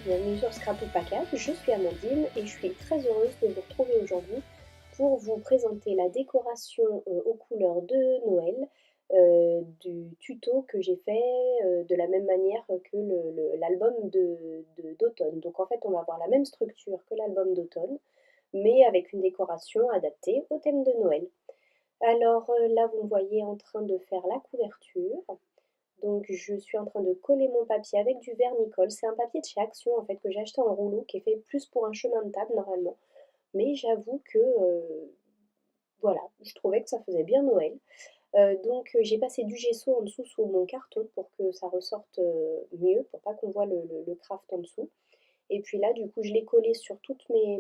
bienvenue sur Scrap ou Package, je suis Amandine et je suis très heureuse de vous retrouver aujourd'hui pour vous présenter la décoration aux couleurs de Noël du tuto que j'ai fait de la même manière que l'album d'automne. Donc en fait on va avoir la même structure que l'album d'automne mais avec une décoration adaptée au thème de Noël. Alors là vous me voyez en train de faire la couverture. Donc je suis en train de coller mon papier avec du vernicole. C'est un papier de chez Action en fait que j'ai acheté en rouleau qui est fait plus pour un chemin de table normalement. Mais j'avoue que voilà, je trouvais que ça faisait bien Noël. Donc j'ai passé du gesso en dessous sous mon carton pour que ça ressorte mieux, pour pas qu'on voit le craft en dessous. Et puis là du coup je l'ai collé sur toutes mes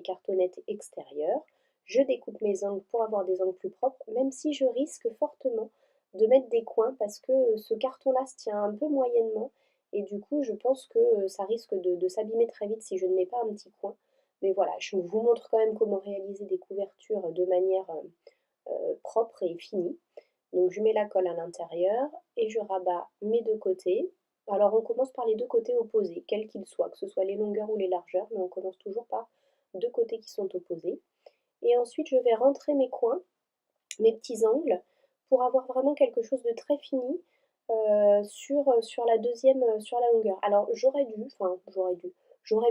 cartonnettes extérieures. Je découpe mes angles pour avoir des angles plus propres, même si je risque fortement de mettre des coins parce que ce carton-là se tient un peu moyennement et du coup je pense que ça risque de s'abîmer très vite si je ne mets pas un petit coin. Mais voilà, je vous montre quand même comment réaliser des couvertures de manière propre et finie. Donc je mets la colle à l'intérieur et je rabats mes deux côtés. Alors on commence par les deux côtés opposés, quels qu'ils soient, que ce soit les longueurs ou les largeurs, mais on commence toujours par deux côtés qui sont opposés. Et ensuite je vais rentrer mes coins, mes petits angles, pour avoir vraiment quelque chose de très fini sur la deuxième, sur la longueur. Alors j'aurais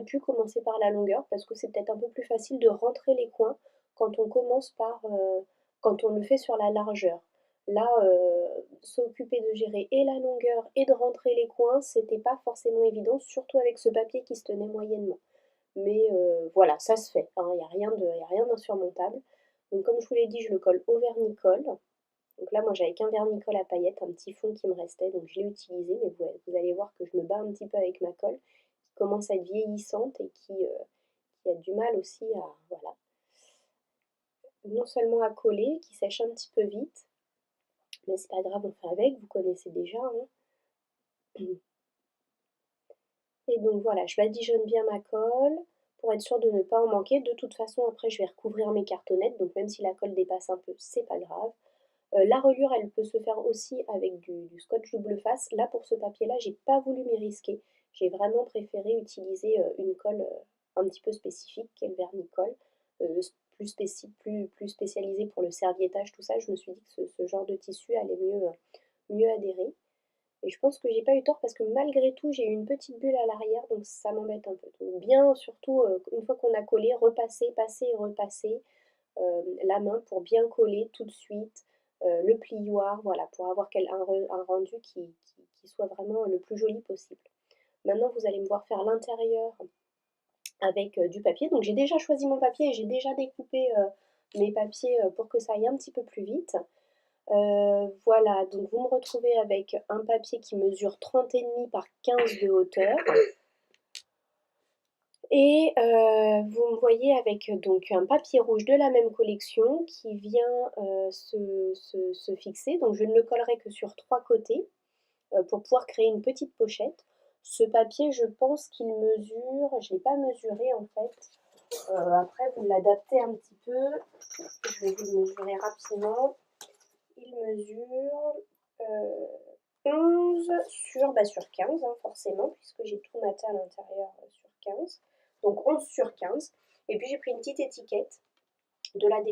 pu commencer par la longueur parce que c'est peut-être un peu plus facile de rentrer les coins quand on commence quand on le fait sur la largeur. Là, s'occuper de gérer et la longueur et de rentrer les coins, c'était pas forcément évident, surtout avec ce papier qui se tenait moyennement. Mais voilà, ça se fait, hein, y a rien d'insurmontable. Donc comme je vous l'ai dit, je le colle au vernicole. Donc là, moi, j'avais qu'un vernicole à paillettes, un petit fond qui me restait, donc je l'ai utilisé. Mais vous allez voir que je me bats un petit peu avec ma colle, qui commence à être vieillissante et qui a du mal aussi à, voilà, non seulement à coller, qui sèche un petit peu vite, mais c'est pas grave, on fait avec, vous connaissez déjà, hein. Et donc voilà, je badigeonne bien ma colle pour être sûre de ne pas en manquer. De toute façon, après, je vais recouvrir mes cartonnettes, donc même si la colle dépasse un peu, c'est pas grave. La reliure, elle peut se faire aussi avec du scotch double face. Là, pour ce papier-là, j'ai pas voulu m'y risquer. J'ai vraiment préféré utiliser une colle un petit peu spécifique, qui est le vernicole, plus spécialisé pour le serviettage, tout ça. Je me suis dit que ce genre de tissu allait mieux adhérer. Et je pense que j'ai pas eu tort parce que malgré tout, j'ai eu une petite bulle à l'arrière, donc ça m'embête un peu. Donc bien, surtout, une fois qu'on a collé, repasser, passer et repasser la main pour bien coller tout de suite le plioir, voilà, pour avoir un rendu qui soit vraiment le plus joli possible. Maintenant, vous allez me voir faire l'intérieur avec du papier. Donc j'ai déjà choisi mon papier et j'ai déjà découpé mes papiers pour que ça aille un petit peu plus vite. Voilà, donc vous me retrouvez avec un papier qui mesure 30,5 par 15 de hauteur. Et vous me voyez avec donc un papier rouge de la même collection qui vient se fixer. Donc je ne le collerai que sur 3 côtés pour pouvoir créer une petite pochette. Ce papier, je pense qu'il mesure, je ne l'ai pas mesuré en fait. Après, vous l'adaptez un petit peu. Je vais vous le mesurer rapidement. Il mesure 11 sur 15, hein, forcément, puisque j'ai tout maté à l'intérieur sur 15. Donc 11 sur 15. Et puis j'ai pris une petite étiquette de la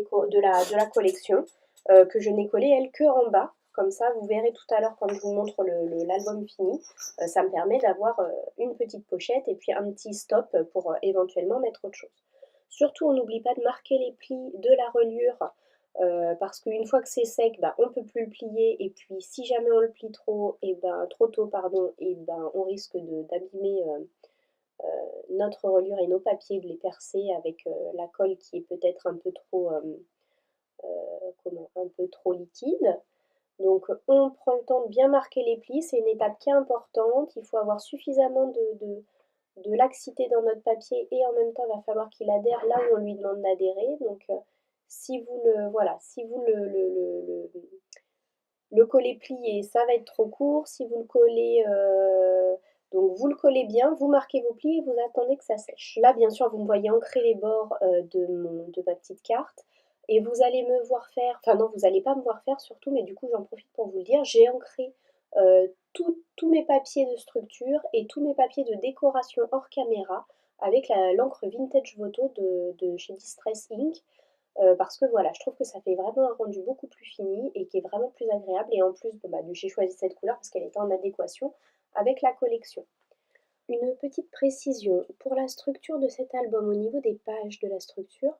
collection que je n'ai collée, elle, que en bas. Comme ça, vous verrez tout à l'heure quand je vous montre l'album fini. Ça me permet d'avoir une petite pochette et puis un petit stop pour éventuellement mettre autre chose. Surtout, on n'oublie pas de marquer les plis de la reliure parce qu'une fois que c'est sec, bah, on ne peut plus le plier. Et puis, si jamais on le plie trop tôt, pardon, et ben, on risque d'abîmer notre reliure et nos papiers, de les percer avec la colle qui est peut-être un peu trop liquide. Donc on prend le temps de bien marquer les plis, c'est une étape qui est importante, il faut avoir suffisamment de laxité dans notre papier et en même temps il va falloir qu'il adhère là où on lui demande d'adhérer. Donc si vous le collez plié, ça va être trop court. Si vous le collez, donc vous le collez bien, vous marquez vos plis et vous attendez que ça sèche. Là, bien sûr, vous me voyez ancrer les bords de ma petite carte. Et vous allez me voir faire, enfin non, vous n'allez pas me voir faire surtout, mais du coup, j'en profite pour vous le dire. J'ai ancré tous mes papiers de structure et tous mes papiers de décoration hors caméra avec l'encre Vintage Photo de chez Distress Ink. Parce que voilà, je trouve que ça fait vraiment un rendu beaucoup plus fini et qui est vraiment plus agréable. Et en plus, bon, bah, j'ai choisi cette couleur parce qu'elle était en adéquation avec la collection. Une petite précision, pour la structure de cet album, au niveau des pages de la structure,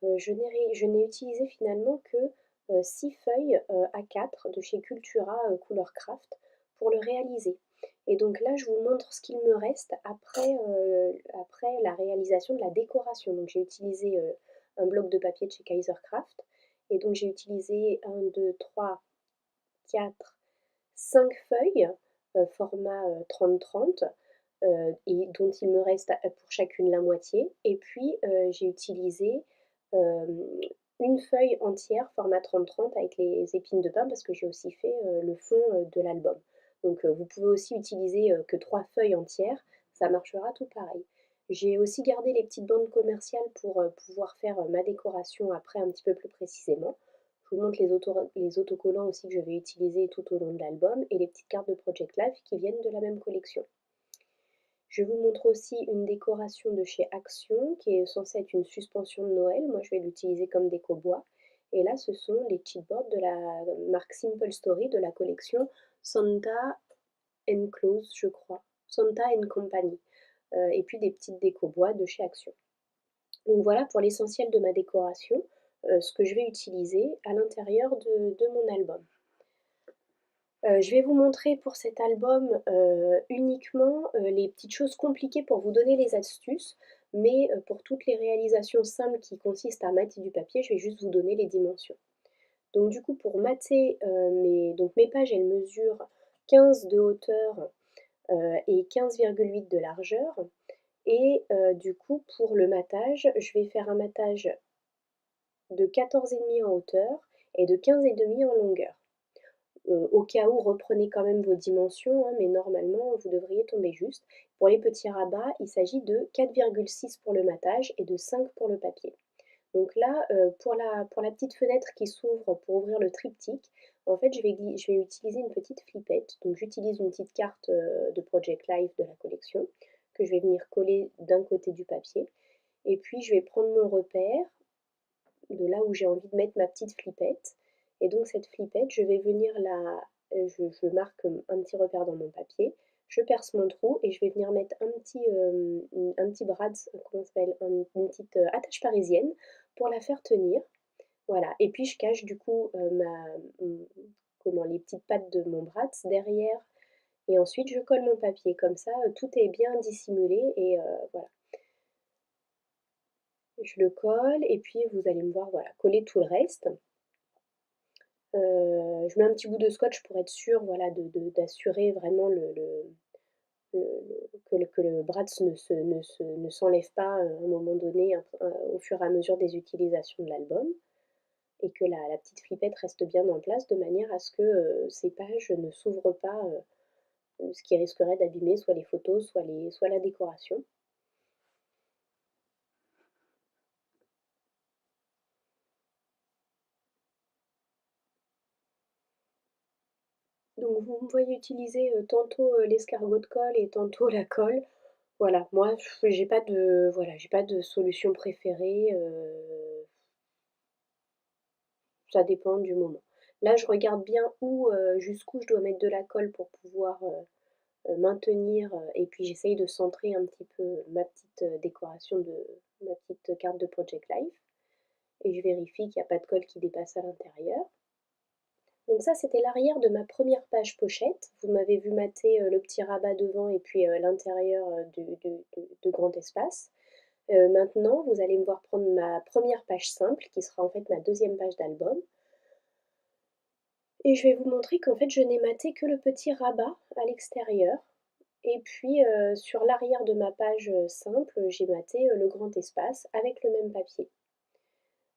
je n'ai utilisé finalement que 6 feuilles A4 de chez Cultura Couleur Craft pour le réaliser. Et donc là, je vous montre ce qu'il me reste après la réalisation de la décoration. Donc j'ai utilisé un bloc de papier de chez Kaisercraft. Et donc j'ai utilisé 1, 2, 3, 4, 5 feuilles format 30-30 et dont il me reste pour chacune la moitié. Et puis j'ai utilisé euh, une feuille entière format 30-30 avec les épines de pin parce que j'ai aussi fait le fond de l'album. Donc vous pouvez aussi utiliser que 3 feuilles entières, ça marchera tout pareil. J'ai aussi gardé les petites bandes commerciales pour pouvoir faire ma décoration après un petit peu plus précisément. Je vous montre les autocollants aussi que je vais utiliser tout au long de l'album et les petites cartes de Project Life qui viennent de la même collection. Je vous montre aussi une décoration de chez Action qui est censée être une suspension de Noël. Moi, je vais l'utiliser comme déco bois. Et là, ce sont les chipboards de la marque Simple Story de la collection Santa Close, je crois. Santa Company. Et puis des petites déco bois de chez Action. Donc voilà pour l'essentiel de ma décoration, ce que je vais utiliser à l'intérieur de mon album. Je vais vous montrer pour cet album uniquement les petites choses compliquées pour vous donner les astuces, mais pour toutes les réalisations simples qui consistent à mater du papier, je vais juste vous donner les dimensions. Donc du coup pour mater mes pages, elles mesurent 15 de hauteur et 15,8 de largeur. Et du coup pour le matage, je vais faire un matage de 14,5 en hauteur et de 15,5 en longueur. Au cas où, reprenez quand même vos dimensions, hein, mais normalement, vous devriez tomber juste. Pour les petits rabats, il s'agit de 4,6 pour le matage et de 5 pour le papier. Donc là, pour la petite fenêtre qui s'ouvre pour ouvrir le triptyque, en fait, je vais utiliser une petite flippette. Donc j'utilise une petite carte de Project Life de la collection que je vais venir coller d'un côté du papier. Et puis, je vais prendre mon repère de là où j'ai envie de mettre ma petite flippette. Et donc cette flippette, je vais venir je marque un petit repère dans mon papier, je perce mon trou et je vais venir mettre un petit brad, comment ça s'appelle, une petite attache parisienne pour la faire tenir. Voilà, et puis je cache du coup les petites pattes de mon brad derrière. Et ensuite je colle mon papier, comme ça tout est bien dissimulé et voilà. Je le colle et puis vous allez me voir, voilà, coller tout le reste. Je mets un petit bout de scotch pour être sûre, voilà, d'assurer vraiment que le brad ne s'enlève pas à un moment donné au fur et à mesure des utilisations de l'album et que la petite flippette reste bien en place de manière à ce que ces pages ne s'ouvrent pas, ce qui risquerait d'abîmer soit les photos, soit la décoration. Donc vous me voyez utiliser tantôt l'escargot de colle et tantôt la colle. Voilà, moi j'ai pas de solution préférée, ça dépend du moment. Là, je regarde bien jusqu'où je dois mettre de la colle pour pouvoir maintenir, et puis j'essaye de centrer un petit peu ma petite décoration de ma petite carte de Project Life. Et je vérifie qu'il n'y a pas de colle qui dépasse à l'intérieur. Donc ça, c'était l'arrière de ma première page pochette. Vous m'avez vu mater le petit rabat devant et puis l'intérieur de grand espace. Maintenant, vous allez me voir prendre ma première page simple, qui sera en fait ma deuxième page d'album. Et je vais vous montrer qu'en fait, je n'ai maté que le petit rabat à l'extérieur. Et puis, sur l'arrière de ma page simple, j'ai maté le grand espace avec le même papier.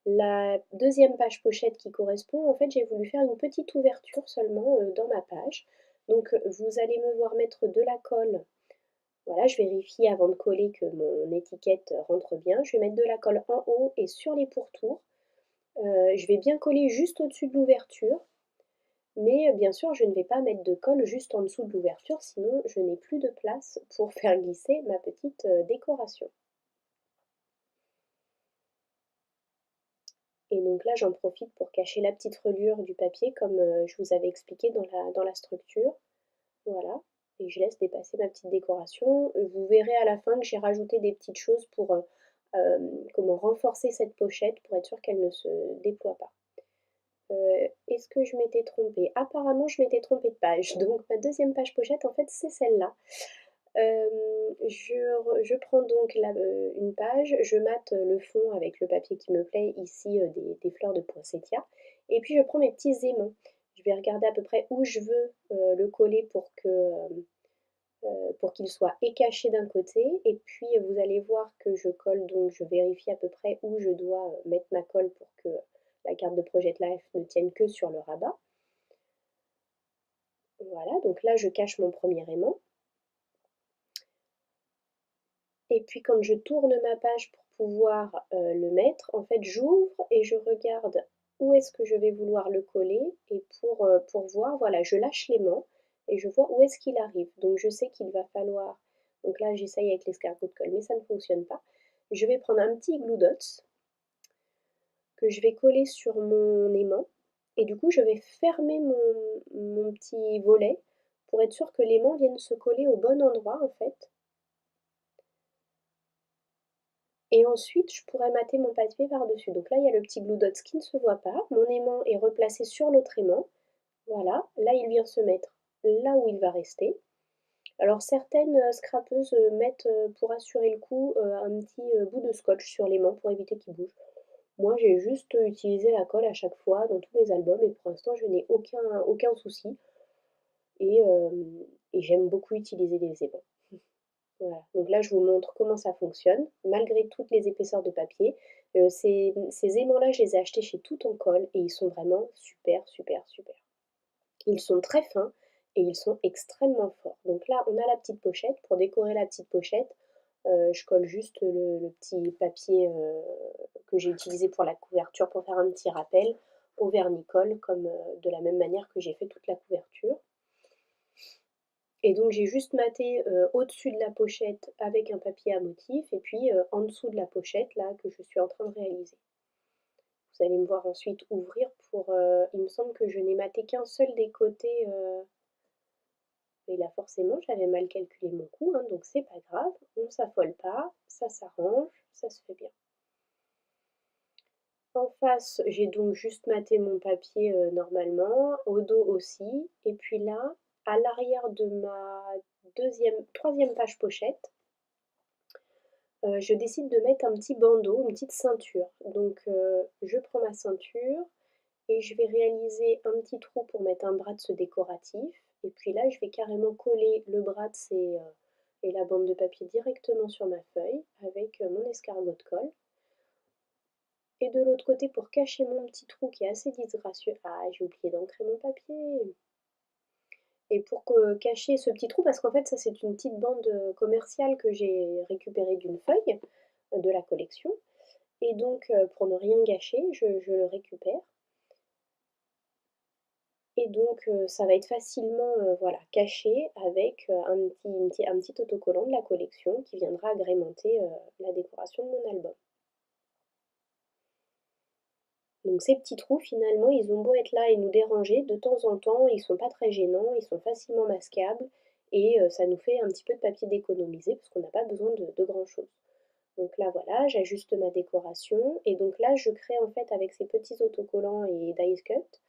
La deuxième page pochette qui correspond, en fait, j'ai voulu faire une petite ouverture seulement dans ma page. Donc, vous allez me voir mettre de la colle. Voilà, je vérifie avant de coller que mon étiquette rentre bien. Je vais mettre de la colle en haut et sur les pourtours. Je vais bien coller juste au-dessus de l'ouverture. Mais bien sûr, je ne vais pas mettre de colle juste en dessous de l'ouverture, sinon je n'ai plus de place pour faire glisser ma petite décoration. Et donc là, j'en profite pour cacher la petite reliure du papier comme je vous avais expliqué dans la structure. Voilà, et je laisse dépasser ma petite décoration. Vous verrez à la fin que j'ai rajouté des petites choses pour comment renforcer cette pochette pour être sûr qu'elle ne se déploie pas. Est-ce que je m'étais trompée? Apparemment, je m'étais trompée de page. Donc ma deuxième page pochette, en fait, c'est celle-là. Je prends donc une page, je mate le fond avec le papier qui me plaît, ici des fleurs de poinsettia, et puis je prends mes petits aimants. Je vais regarder à peu près où je veux le coller pour qu'il soit écaché d'un côté, et puis vous allez voir que je colle, donc je vérifie à peu près où je dois mettre ma colle pour que la carte de Project Life ne tienne que sur le rabat. Voilà, donc là je cache mon premier aimant. Et puis quand je tourne ma page pour pouvoir le mettre, en fait j'ouvre et je regarde où est-ce que je vais vouloir le coller, et pour voir, voilà, je lâche l'aimant et je vois où est-ce qu'il arrive. Donc je sais qu'il va falloir, donc là j'essaye avec l'escargot de colle mais ça ne fonctionne pas. Je vais prendre un petit glue dots que je vais coller sur mon aimant, et du coup je vais fermer mon petit volet pour être sûr que l'aimant vienne se coller au bon endroit en fait. Et ensuite, je pourrais mater mon papier par-dessus. Donc là, il y a le petit glue dots qui ne se voit pas. Mon aimant est replacé sur l'autre aimant. Voilà, là, il vient se mettre là où il va rester. Alors certaines scrapeuses mettent, pour assurer le coup, un petit bout de scotch sur l'aimant pour éviter qu'il bouge. Moi, j'ai juste utilisé la colle à chaque fois dans tous mes albums, et pour l'instant, je n'ai aucun souci. Et, et j'aime beaucoup utiliser les aimants. Voilà, donc là je vous montre comment ça fonctionne, malgré toutes les épaisseurs de papier. Ces aimants-là, je les ai achetés chez Tout en Colle et ils sont vraiment super, super, super. Ils sont très fins et ils sont extrêmement forts. Donc là, on a la petite pochette. Pour décorer la petite pochette, je colle juste le petit papier que j'ai utilisé pour la couverture pour faire un petit rappel au vernis-colle, comme de la même manière que j'ai fait toute la couverture. Et donc j'ai juste maté au-dessus de la pochette avec un papier à motif, et puis en dessous de la pochette là que je suis en train de réaliser. Vous allez me voir ensuite ouvrir pour... il me semble que je n'ai maté qu'un seul des côtés. Et là forcément j'avais mal calculé mon coup, hein, donc c'est pas grave, on s'affole pas, ça s'arrange, ça se fait bien. En face, j'ai donc juste maté mon papier normalement, au dos aussi, et puis là, à l'arrière de ma troisième page pochette, je décide de mettre un petit bandeau, une petite ceinture. Donc je prends ma ceinture et je vais réaliser un petit trou pour mettre un bras de ce décoratif. Et puis là, je vais carrément coller le bras de et la bande de papier directement sur ma feuille avec mon escargot de colle. Et de l'autre côté, pour cacher mon petit trou qui est assez disgracieux, ah, j'ai oublié d'ancrer mon papier. Et pour cacher ce petit trou, parce qu'en fait ça c'est une petite bande commerciale que j'ai récupérée d'une feuille de la collection, et donc pour ne rien gâcher, je le récupère. Et donc ça va être facilement voilà, caché avec un petit autocollant de la collection qui viendra agrémenter la décoration de mon album. Donc ces petits trous, finalement, ils ont beau être là et nous déranger, de temps en temps, ils sont pas très gênants, ils sont facilement masquables, et ça nous fait un petit peu de papier d'économiser parce qu'on n'a pas besoin de grand-chose. Donc là, voilà, j'ajuste ma décoration, et donc là, je crée en fait avec ces petits autocollants et die cut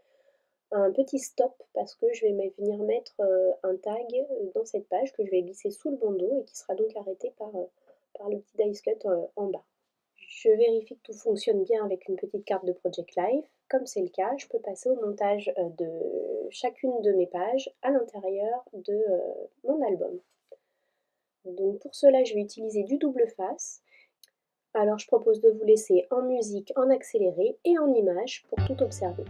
un petit stop, parce que je vais venir mettre un tag dans cette page que je vais glisser sous le bandeau et qui sera donc arrêté par le petit die cut en bas. Je vérifie que tout fonctionne bien avec une petite carte de Project Life. Comme c'est le cas, je peux passer au montage de chacune de mes pages à l'intérieur de mon album. Donc pour cela, je vais utiliser du double face. Alors je propose de vous laisser en musique, en accéléré et en image pour tout observer.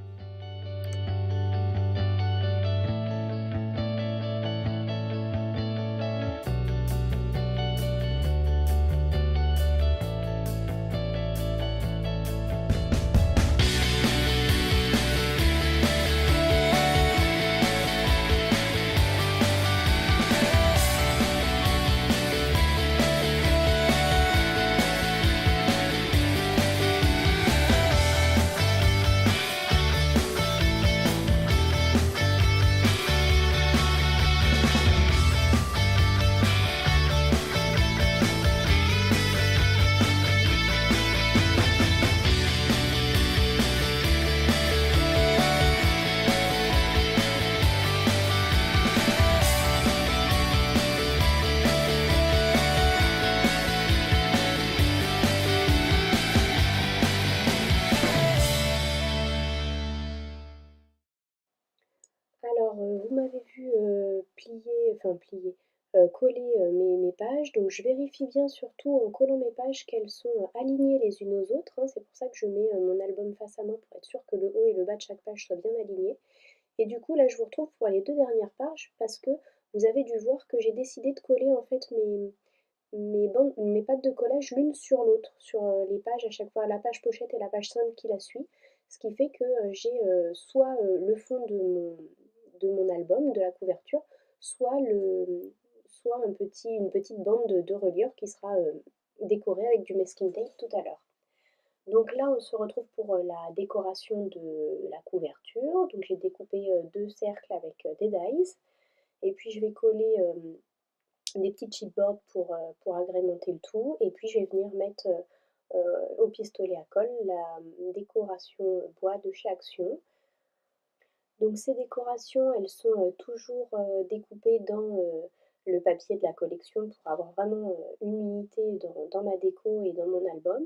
Alors, vous m'avez vu coller mes pages, donc je vérifie bien surtout en collant mes pages qu'elles sont alignées les unes aux autres, hein. C'est pour ça que je mets mon album face à moi pour être sûre que le haut et le bas de chaque page soient bien alignés. Et du coup, là, je vous retrouve pour les 2 dernières pages parce que vous avez dû voir que j'ai décidé de coller en fait mes pattes de collage l'une sur l'autre, sur les pages à chaque fois, la page pochette et la page simple qui la suit. Ce qui fait que j'ai soit le fond de mon album, de la couverture, soit, une petite bande de reliure qui sera décorée avec du masking tape tout à l'heure. Donc là, on se retrouve pour la décoration de la couverture. Donc j'ai découpé 2 cercles avec des dies. Et puis je vais coller des petits chipboards pour agrémenter le tout. Et puis je vais venir mettre au pistolet à colle la décoration bois de chez Action. Donc ces décorations, elles sont toujours découpées dans le papier de la collection pour avoir vraiment une unité dans ma déco et dans mon album.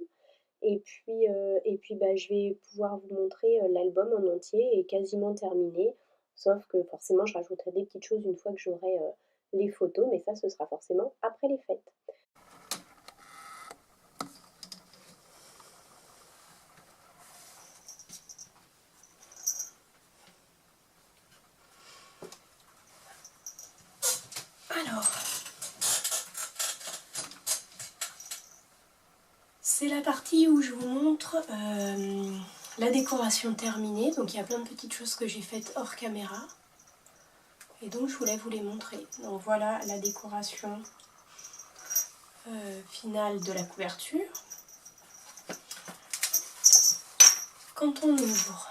Et puis bah, je vais pouvoir vous montrer l'album en entier et quasiment terminé, sauf que forcément je rajouterai des petites choses une fois que j'aurai les photos, mais ça ce sera forcément après les fêtes. Alors, c'est la partie où je vous montre la décoration terminée. Donc il y a plein de petites choses que j'ai faites hors caméra. Et donc je voulais vous les montrer. Donc voilà la décoration finale de la couverture. Quand on ouvre,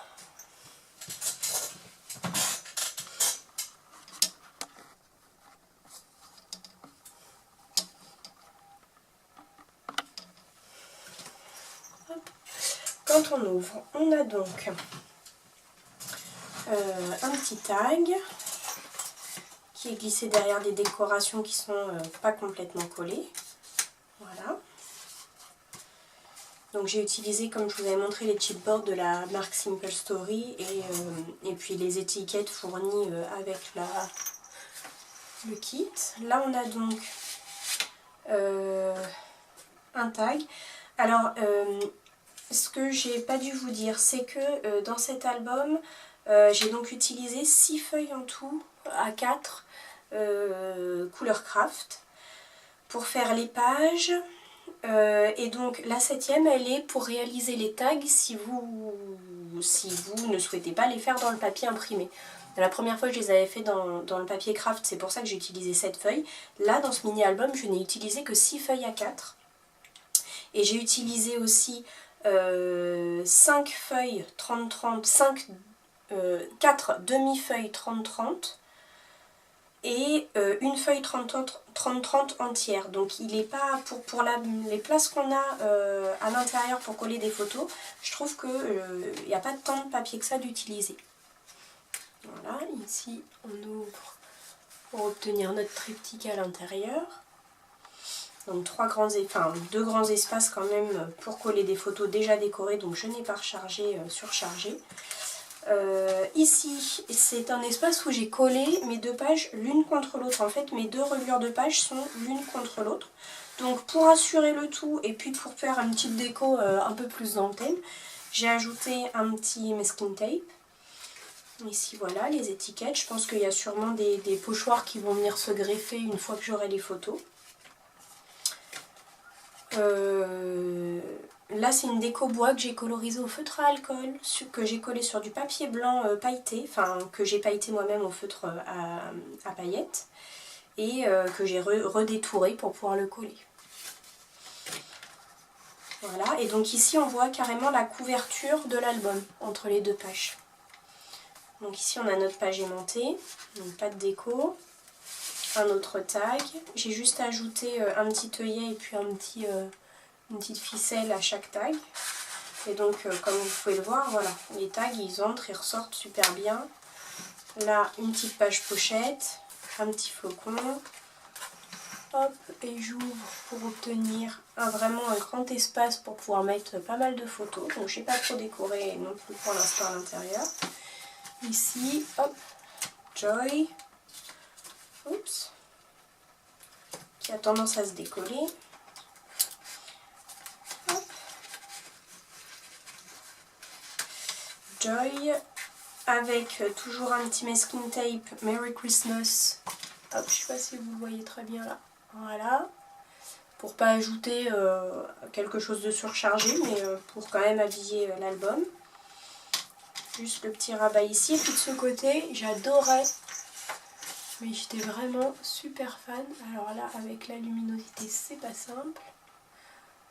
on a donc un petit tag qui est glissé derrière des décorations qui sont pas complètement collées. Voilà. Donc j'ai utilisé, comme je vous avais montré, les chipboards de la marque Simple Story et puis les étiquettes fournies avec le kit. Là on a donc un tag. Alors ce que j'ai pas dû vous dire, c'est que dans cet album, j'ai donc utilisé 6 feuilles en tout, A4, couleur craft, pour faire les pages. Et donc la 7e, elle est pour réaliser les tags si vous ne souhaitez pas les faire dans le papier imprimé. La première fois que je les avais fait dans le papier craft, c'est pour ça que j'ai utilisé 7 feuilles. Là, dans ce mini-album, je n'ai utilisé que 6 feuilles A4. Et j'ai utilisé aussi 5 feuilles 30-30, 4 demi-feuilles 30-30 et une feuille 30-30 entière. Donc il n'est pas pour les places qu'on a à l'intérieur pour coller des photos, je trouve qu'il n'y a pas tant de papier que ça d'utiliser. Voilà, ici on ouvre pour obtenir notre triptyque à l'intérieur. Donc 2 grands espaces quand même pour coller des photos déjà décorées, donc je n'ai pas surchargé. Ici, c'est un espace où j'ai collé mes 2 pages l'une contre l'autre. En fait, mes 2 reliures de pages sont l'une contre l'autre. Donc pour assurer le tout et puis pour faire une petite déco un peu plus dans le thème, j'ai ajouté un petit masking tape. Ici voilà les étiquettes. Je pense qu'il y a sûrement des pochoirs qui vont venir se greffer une fois que j'aurai les photos. Là c'est une déco bois que j'ai colorisée au feutre à alcool, que j'ai collé sur du papier blanc pailleté, enfin que j'ai pailleté moi-même au feutre à paillettes et que j'ai redétouré pour pouvoir le coller. Voilà, et donc ici on voit carrément la couverture de l'album entre les 2 pages. Donc ici on a notre page aimantée, donc pas de déco. Un autre tag, j'ai juste ajouté un petit œillet et puis une petite ficelle à chaque tag. Et donc comme vous pouvez le voir, voilà, les tags ils entrent et ressortent super bien. Là une petite page pochette, un petit flocon. Hop, et j'ouvre pour obtenir vraiment un grand espace pour pouvoir mettre pas mal de photos. Donc j'ai pas trop décoré non plus pour l'instant à l'intérieur. Ici, hop, Joy. Oups. Qui a tendance à se décoller. Hop. Joy. Avec toujours un petit masking tape Merry Christmas. Hop, je sais pas si vous le voyez très bien là. Voilà. Pour pas ajouter quelque chose de surchargé, mais pour quand même habiller l'album. Juste le petit rabat ici. Et puis de ce côté, j'adorais. Mais j'étais vraiment super fan. Alors là, avec la luminosité, c'est pas simple.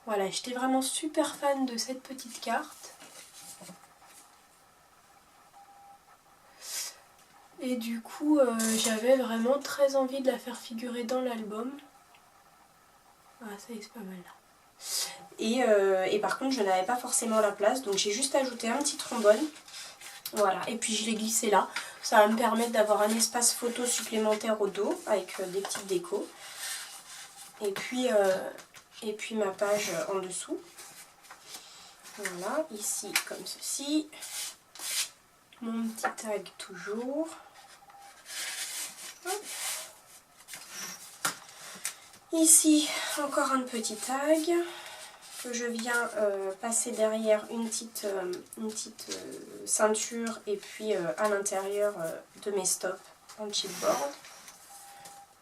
Voilà, j'étais vraiment super fan de cette petite carte. Et du coup, j'avais vraiment très envie de la faire figurer dans l'album. Ah, ça y est, c'est pas mal là. Et par contre, je n'avais pas forcément la place, donc j'ai juste ajouté un petit trombone. Voilà, et puis je l'ai glissé là. Ça va me permettre d'avoir un espace photo supplémentaire au dos, avec des petites décos. Et puis ma page en dessous. Voilà, ici comme ceci. Mon petit tag toujours. Hop. Ici, encore un petit tag que je viens passer derrière une petite ceinture et puis à l'intérieur de mes stops en chipboard.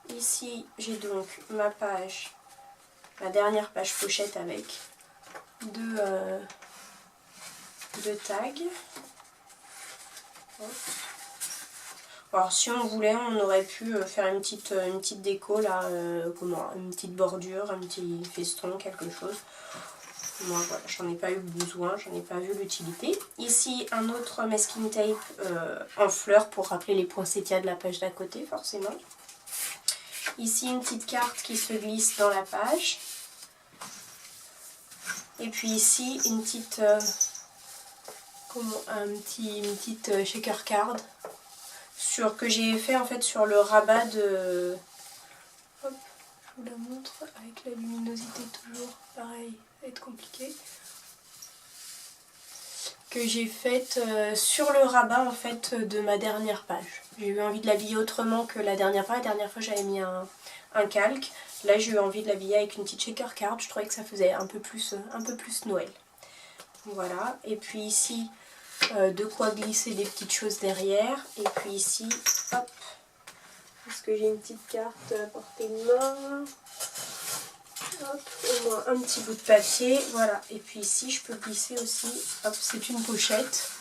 Ici, j'ai donc ma page, ma dernière page pochette avec deux tags. Hop. Alors si on voulait, on aurait pu faire une petite déco là, une petite bordure, un petit feston, quelque chose. Moi voilà, j'en ai pas eu besoin, j'en ai pas vu l'utilité. Ici un autre masking tape en fleurs pour rappeler les poinsettias de la page d'à côté forcément. Ici une petite carte qui se glisse dans la page. Et puis ici une petite, une petite shaker card. Que j'ai fait en fait sur le rabat de... Hop, je vous la montre avec la luminosité toujours, pareil, ça va être compliqué. Que j'ai faite sur le rabat en fait de ma dernière page. J'ai eu envie de l'habiller autrement que la dernière fois. La dernière fois j'avais mis un calque. Là j'ai eu envie de l'habiller avec une petite shaker card. Je trouvais que ça faisait un peu plus Noël. Voilà, et puis ici... de quoi glisser des petites choses derrière. Et puis ici, hop, parce que j'ai une petite carte à portée de main. Hop, au moins un petit bout de papier. Voilà, et puis ici, je peux glisser aussi. Hop, c'est une pochette.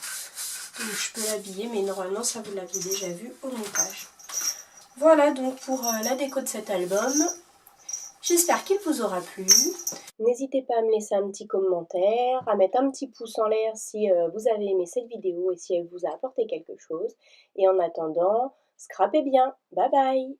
Donc je peux l'habiller, mais normalement, ça vous l'avez déjà vu au montage. Voilà donc pour la déco de cet album. J'espère qu'il vous aura plu. N'hésitez pas à me laisser un petit commentaire, à mettre un petit pouce en l'air si vous avez aimé cette vidéo et si elle vous a apporté quelque chose. Et en attendant, scrapez bien. Bye bye!